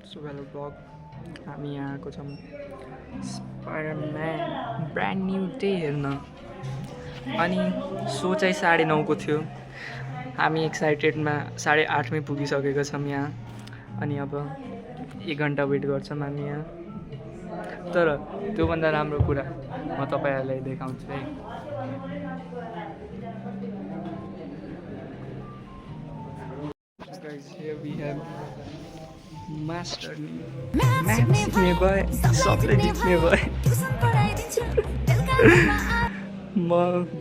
Suvel blog हामी यहाँ आएको छौँ स्पाइडरम्यान ब्रान्ड न्यू डे हेर्न। अनि सो चाहिँ 9:30 को थियो। हामी एक्साइटेडमा 8:30मै पुगिसकेका छौँ यहाँ। अनि अब 1 घन्टा वेट गर्छौँ हामी यहाँ। तर त्योभन्दा राम्रो कुरा म तपाईँहरूलाई देखाउँछु है। Guys, here we have master math जित्ने भए सबले जित्ने भए। म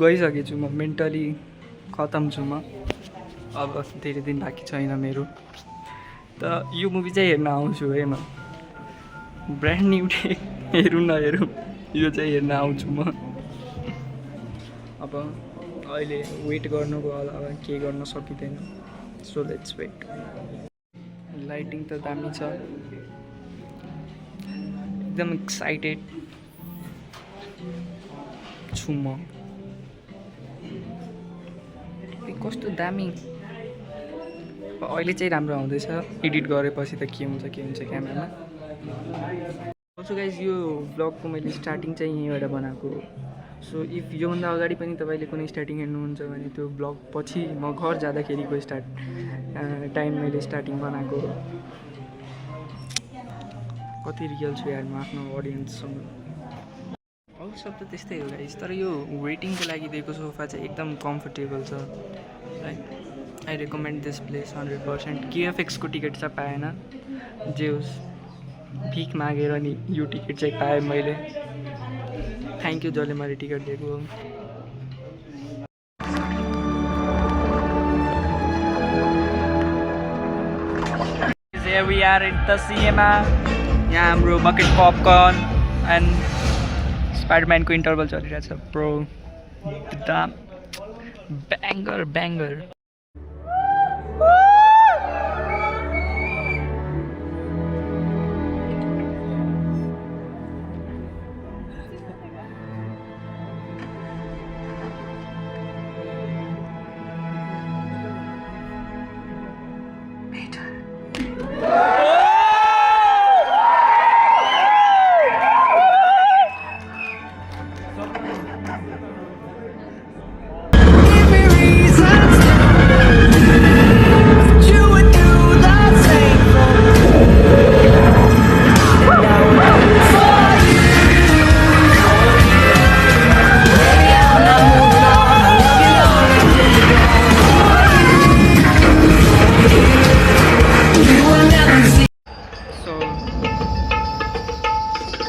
गइसकेछु, म मेन्टली खतम छु म। अब धेरै दिन बाँकी छैन मेरो। तर यो मुभी चाहिँ हेर्न आउँछु है म। ब्रान्ड न्यू डे हेरौँ नहेरौँ यो चाहिँ हेर्न आउँछु म। अब अहिले वेट गर्नुको अलावा केही गर्न सकिँदैन। So let's weight. लाइटिङ त दामी छ, एकदम एक्साइटेड छु म। कस्तो दामी। अहिले चाहिँ राम्रो आउँदैछ, एडिट गरेपछि त के हुन्छ क्यामेरामा। अल्सो गाइज यो ब्लगको मैले स्टार्टिङ चाहिँ यहीँबाट बनाएको। सो इफ योभन्दा अगाडि पनि तपाईँले कुनै स्टार्टिङ हेर्नुहुन्छ भने त्यो ब्लग पछि म घर जाँदाखेरिको टाइम मैले स्टार्टिङ बनाएको। कति रियल छु यार म आफ्नो अडियन्ससँग। अरू सब त त्यस्तै हो गाइस, तर यो वेटिङको लागि दिएको सोफा चाहिँ एकदम कम्फर्टेबल छ। Like I recommend this place 100%। केएफएक्सको टिकट चाहिँ पाएन, जे होस् भिख मागेर नि यो टिकट चाहिँ पाएँ मैले। थ्याङ्क यू जसले मैले टिकट दिएको। Here we are in the cinema. यहाँ हाम्रो बकेट पपकर्न एन्ड स्पाइडरम्यानको इन्टरभल चलिरहेछ ब्रो। दाम ब्याङ्गर।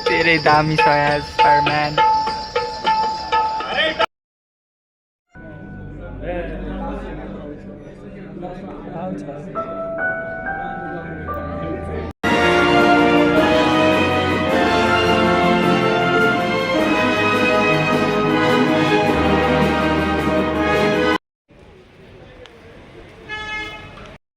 धेरै दामी छ यार स्पाइडरम्यान।